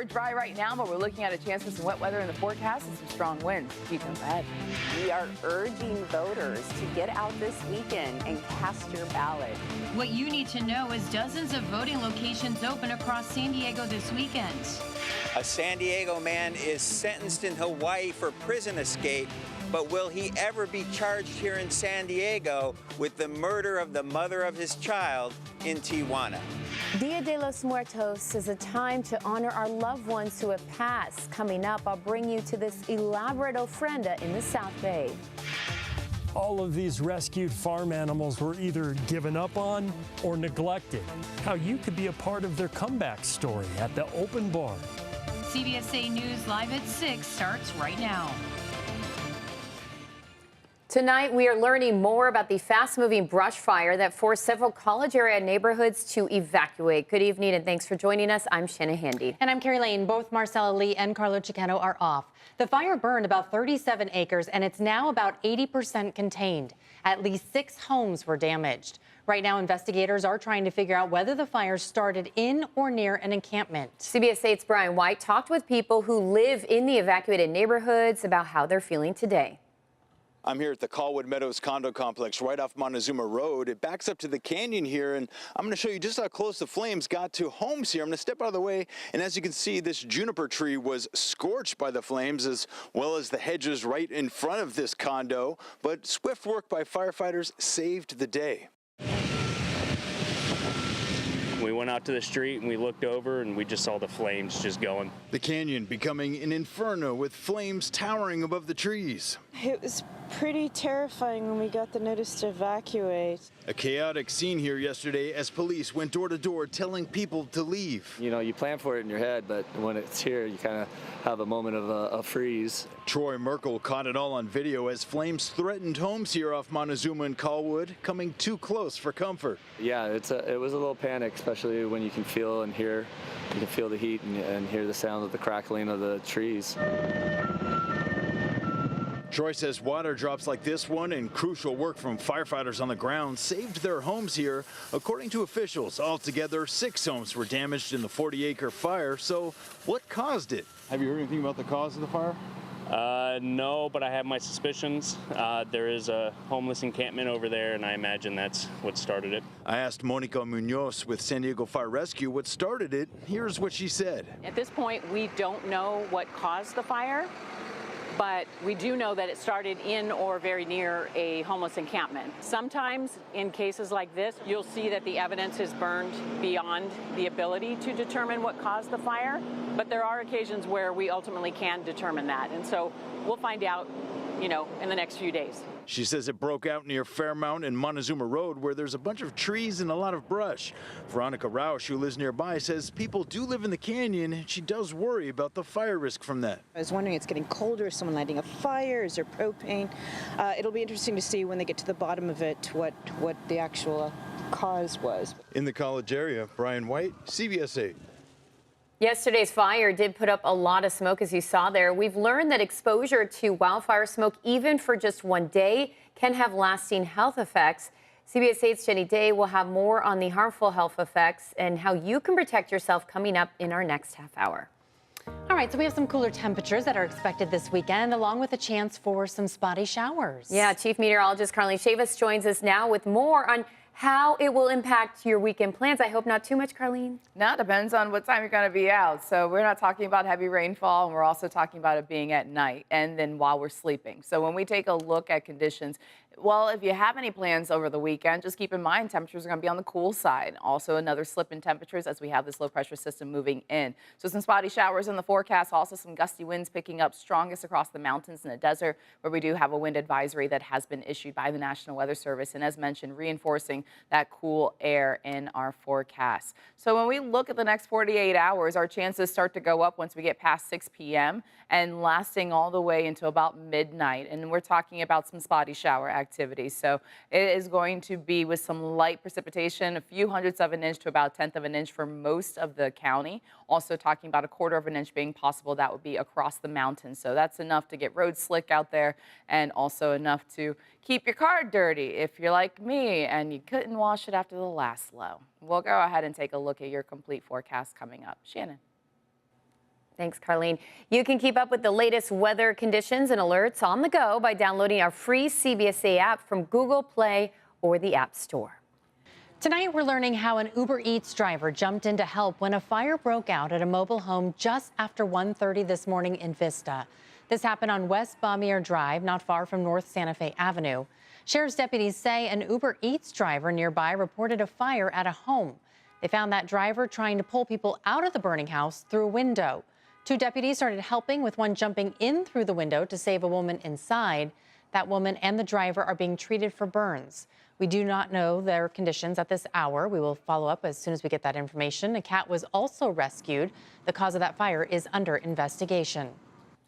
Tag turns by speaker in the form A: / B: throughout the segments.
A: We're dry right now, but we're looking at a chance for some wet weather in the forecast and some strong winds. Keep them ahead.
B: We are urging voters to get out this weekend and cast your ballot.
C: What you need to know is dozens of voting locations open across San Diego this weekend.
D: A San Diego man is sentenced in Hawaii for prison escape, but will he ever be charged here in San Diego with the murder of the mother of his child in Tijuana?
E: Dia de los Muertos is a time to honor our loved ones who have passed. Coming up, I'll bring you to this elaborate ofrenda in the South Bay.
F: All of these rescued farm animals were either given up on or neglected. How you could be a part of their comeback story at the open barn.
C: CBSA News Live at 6 starts right now.
E: Tonight, we are learning more about the fast-moving brush fire that forced several college area neighborhoods to evacuate. Good evening, and thanks for joining us. I'm Shanna Handy.
G: And I'm Carrie Lane. Both Marcella Lee and Carlo Chicano are off. The fire burned about 37 acres, and it's now about 80% contained. At least 6 homes were damaged. Right now, investigators are trying to figure out whether the fire started in or near an encampment.
E: CBS 8's Brian White talked with people who live in the evacuated neighborhoods about how they're feeling today.
H: I'm here at the Colwood Meadows condo complex right off Montezuma Road. It backs up to the canyon here, and I'm going to show you just how close the flames got to homes here. I'm going to step out of the way, and as you can see, this juniper tree was scorched by the flames, as well as the hedges right in front of this condo. But swift work by firefighters saved the day.
I: We went out to the street and we looked over and we just saw the flames just going.
H: The canyon becoming an inferno with flames towering above the trees.
J: It was pretty terrifying when we got the notice to evacuate.
H: A chaotic scene here yesterday as police went door to door telling people to leave.
K: You know, you plan for it in your head, but when it's here, you kind of have a moment of a freeze.
H: Troy Merkel caught it all on video as flames threatened homes here off Montezuma and Colwood, coming too close for comfort.
K: Yeah, it was a little panic, especially when you can feel and hear, you can feel the heat and hear the sound of the crackling of the trees.
H: Troy says water drops like this one and crucial work from firefighters on the ground saved their homes here. According to officials, altogether 6 homes were damaged in the 40-acre fire. So what caused it? Have you heard anything about the cause of the fire?
I: No, but I have my suspicions. There is a homeless encampment over there, and I imagine that's what started it.
H: I asked Monica Munoz with San Diego Fire Rescue what started it. Here's what she said.
L: At this point, we don't know what caused the fire, but we do know that it started in or very near a homeless encampment. Sometimes in cases like this, you'll see that the evidence is burned beyond the ability to determine what caused the fire, but there are occasions where we ultimately can determine that. And so we'll find out, in the next few days.
H: She says it broke out near Fairmount and Montezuma Road, where there's a bunch of trees and a lot of brush. Veronica Rausch, who lives nearby, says people do live in the canyon, and she does worry about the fire risk from that.
J: I was wondering, it's getting colder. Is someone lighting a fire? Is there propane? It'll be interesting to see when they get to the bottom of it what the actual cause was.
H: In the college area, Brian White, CBS 8.
E: Yesterday's fire did put up a lot of smoke, as you saw there. We've learned that exposure to wildfire smoke, even for just one day, can have lasting health effects. CBS 8's Jenny Day will have more on the harmful health effects and how you can protect yourself coming up in our next half hour.
G: All right, so we have some cooler temperatures that are expected this weekend, along with a chance for some spotty showers.
E: Yeah, Chief Meteorologist Carlene Chavis joins us now with more on how it will impact your weekend plans. I hope not too much, Carlene.
A: Now, it depends on what time you're going to be out. So we're not talking about heavy rainfall, and we're also talking about it being at night and then while we're sleeping. So when we take a look at conditions, well, if you have any plans over the weekend, just keep in mind temperatures are going to be on the cool side. Also, another slip in temperatures as we have this low pressure system moving in. So some spotty showers in the forecast, also some gusty winds picking up strongest across the mountains and the desert, where we do have a wind advisory that has been issued by the National Weather Service. And as mentioned, reinforcing that cool air in our forecast. So when we look at the next 48 hours, our chances start to go up once we get past 6 p.m. and lasting all the way until about midnight. And we're talking about some spotty shower activity. So it is going to be with some light precipitation, a few hundredths of an inch to about a tenth of an inch for most of the county. Also talking about a quarter of an inch being possible. That would be across the mountains. So that's enough to get roads slick out there, and also enough to keep your car dirty if you're like me and you couldn't wash it after the last low. We'll go ahead and take a look at your complete forecast coming up. Shannon.
E: Thanks, Carlene. You can keep up with the latest weather conditions and alerts on the go by downloading our free CBSA app from Google Play or the App Store.
G: Tonight, we're learning how an Uber Eats driver jumped in to help when a fire broke out at a mobile home just after 1:30 this morning in Vista. This happened on West Baumeer Drive, not far from North Santa Fe Avenue. Sheriff's deputies say an Uber Eats driver nearby reported a fire at a home. They found that driver trying to pull people out of the burning house through a window. Two deputies started helping, with one jumping in through the window to save a woman inside. That woman and the driver are being treated for burns. We do not know their conditions at this hour. We will follow up as soon as we get that information. A cat was also rescued. The cause of that fire is under investigation.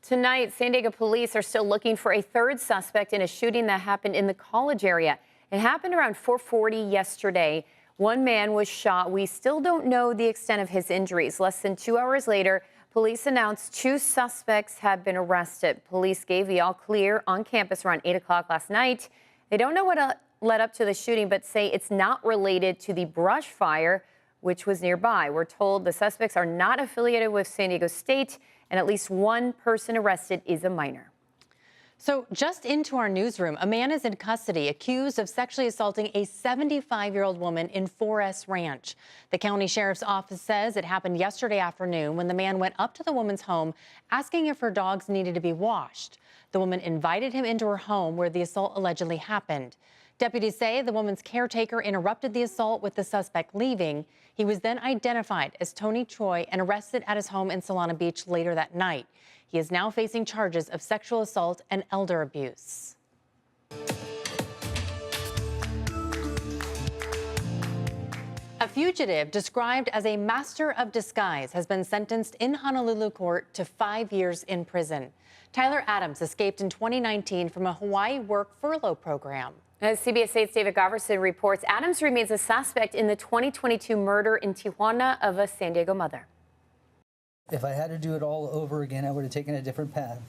E: Tonight, San Diego police are still looking for a third suspect in a shooting that happened in the College area. It happened around 4:40 yesterday. One man was shot. We still don't know the extent of his injuries. Less than 2 hours later, police announced 2 suspects have been arrested. Police gave the all clear on campus around 8 o'clock last night. They don't know what led up to the shooting, but say it's not related to the brush fire, which was nearby. We're told the suspects are not affiliated with San Diego State, and at least one person arrested is a minor.
G: So just into our newsroom, a man is in custody accused of sexually assaulting a 75-year-old woman in 4S Ranch. The county sheriff's office says it happened yesterday afternoon when the man went up to the woman's home asking if her dogs needed to be washed. The woman invited him into her home where the assault allegedly happened. Deputies say the woman's caretaker interrupted the assault with the suspect leaving. He was then identified as Tony Choi and arrested at his home in Solana Beach later that night. He is now facing charges of sexual assault and elder abuse. A fugitive described as a master of disguise has been sentenced in Honolulu court to 5 years in prison. Tyler Adams escaped in 2019 from a Hawaii work furlough program.
E: As CBS 8's David Goverson reports, Adams remains a suspect in the 2022 murder in Tijuana of a San Diego mother.
M: If I had to do it all over again, I would have taken a different path.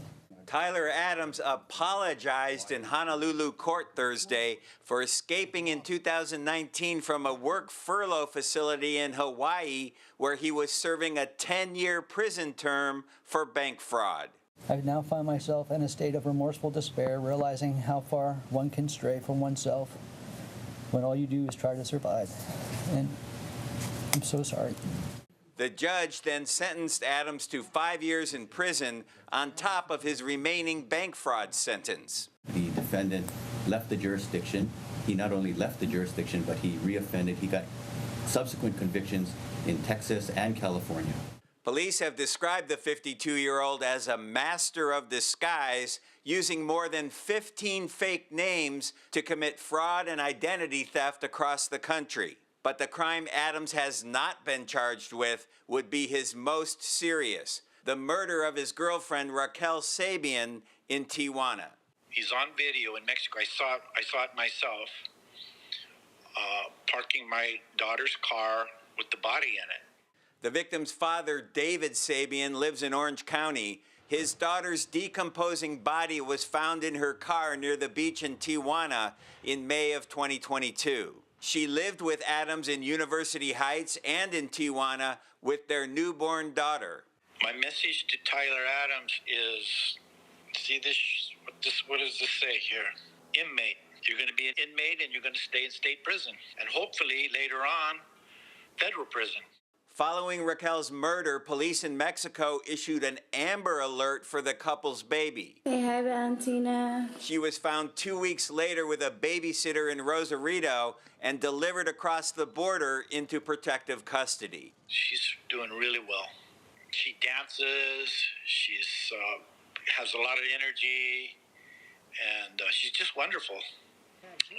D: Tyler Adams apologized in Honolulu court Thursday for escaping in 2019 from a work furlough facility in Hawaii where he was serving a 10-year prison term for bank fraud.
M: I now find myself in a state of remorseful despair, realizing how far one can stray from oneself when all you do is try to survive. And I'm so sorry.
D: The judge then sentenced Adams to 5 years in prison on top of his remaining bank fraud sentence.
N: The defendant left the jurisdiction. He not only left the jurisdiction, but he reoffended. He got subsequent convictions in Texas and California.
D: Police have described the 52-year-old as a master of disguise, using more than 15 fake names to commit fraud and identity theft across the country. But the crime Adams has not been charged with would be his most serious: the murder of his girlfriend Raquel Sabian in Tijuana.
O: He's on video in Mexico. I saw it myself, parking my daughter's car with the body in it.
D: The victim's father, David Sabian, lives in Orange County. His daughter's decomposing body was found in her car near the beach in Tijuana in May of 2022. She lived with Adams in University Heights and in Tijuana with their newborn daughter.
O: My message to Tyler Adams is, see what does this say here? Inmate. You're going to be an inmate and you're going to stay in state prison. And hopefully later on, federal prison.
D: Following Raquel's murder, police in Mexico issued an Amber Alert for the couple's baby.
P: Say hi, Valentina.
D: She was found 2 weeks later with a babysitter in Rosarito and delivered across the border into protective custody.
O: She's doing really well. She dances, she's has a lot of energy, and she's just wonderful.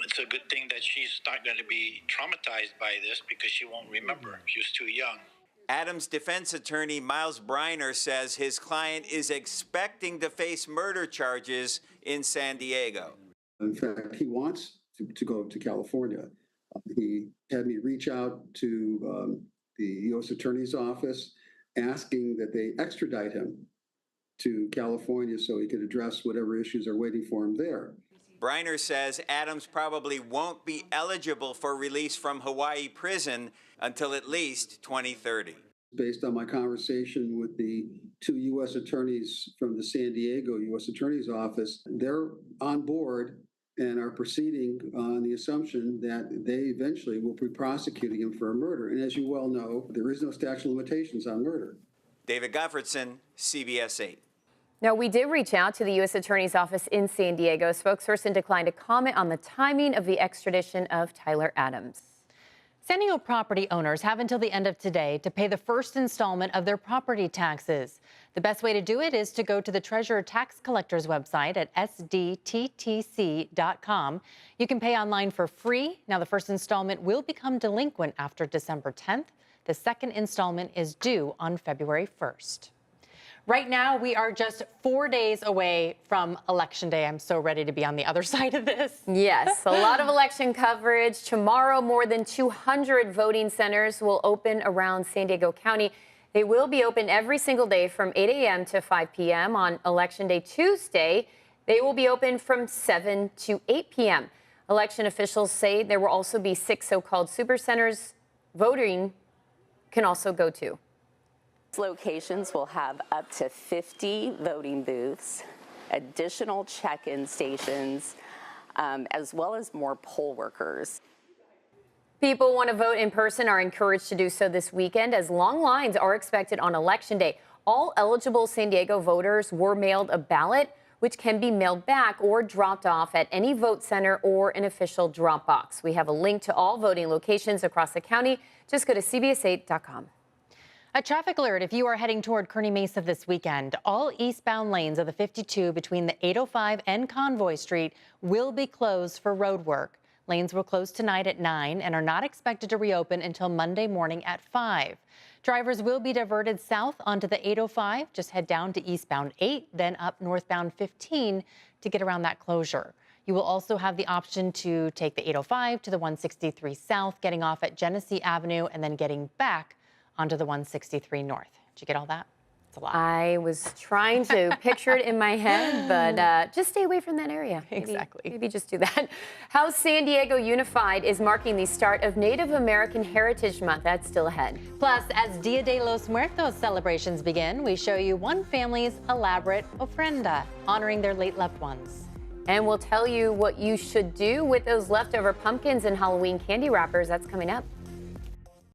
O: It's a good thing that she's not going to be traumatized by this because she won't remember. She was too young.
D: Adams' defense attorney, Miles Briner, says his client is expecting to face murder charges in San Diego.
Q: In fact, he wants to go to California. He had me reach out to the U.S. Attorney's Office asking that they extradite him to California so he could address whatever issues are waiting for him there.
D: Briner says Adams probably won't be eligible for release from Hawaii prison until at least 2030.
Q: Based on my conversation with the two U.S. attorneys from the San Diego U.S. Attorney's Office, they're on board and are proceeding on the assumption that they eventually will be prosecuting him for a murder. And as you well know, there is no statute of limitations on murder.
D: David Gottfredson, CBS 8.
E: Now, we did reach out to the U.S. Attorney's Office in San Diego. A spokesperson declined to comment on the timing of the extradition of Tyler Adams.
G: San Diego property owners have until the end of today to pay the first installment of their property taxes. The best way to do it is to go to the Treasurer Tax Collector's website at sdttc.com. You can pay online for free. Now, the first installment will become delinquent after December 10th. The second installment is due on February 1st. Right now, we are just 4 days away from Election Day. I'm so ready to be on the other side of this.
E: Yes, a lot of election coverage. Tomorrow, more than 200 voting centers will open around San Diego County. They will be open every single day from 8 a.m. to 5 p.m. On Election Day Tuesday, they will be open from 7 to 8 p.m. Election officials say there will also be 6 so-called super centers voting can also go to.
B: Locations will have up to 50 voting booths, additional check-in stations, as well as more poll workers.
E: People who want to vote in person are encouraged to do so this weekend, as long lines are expected on Election Day. All eligible San Diego voters were mailed a ballot, which can be mailed back or dropped off at any vote center or an official drop box. We have a link to all voting locations across the county. Just go to cbs8.com.
G: A traffic alert if you are heading toward Kearny Mesa this weekend. All eastbound lanes of the 52 between the 805 and Convoy Street will be closed for road work. Lanes will close tonight at 9 and are not expected to reopen until Monday morning at 5. Drivers will be diverted south onto the 805. Just head down to eastbound 8, then up northbound 15 to get around that closure. You will also have the option to take the 805 to the 163 south, getting off at Genesee Avenue and then getting back onto the 163 north. Did you get all that? It's a lot.
E: I was trying to picture it in my head, but just stay away from that area.
G: Exactly.
E: Maybe just do that. How San Diego Unified is marking the start of Native American Heritage Month. That's still ahead.
G: Plus, as Dia de los Muertos celebrations begin, we show you one family's elaborate ofrenda, honoring their late loved ones.
E: And we'll tell you what you should do with those leftover pumpkins and Halloween candy wrappers. That's coming up.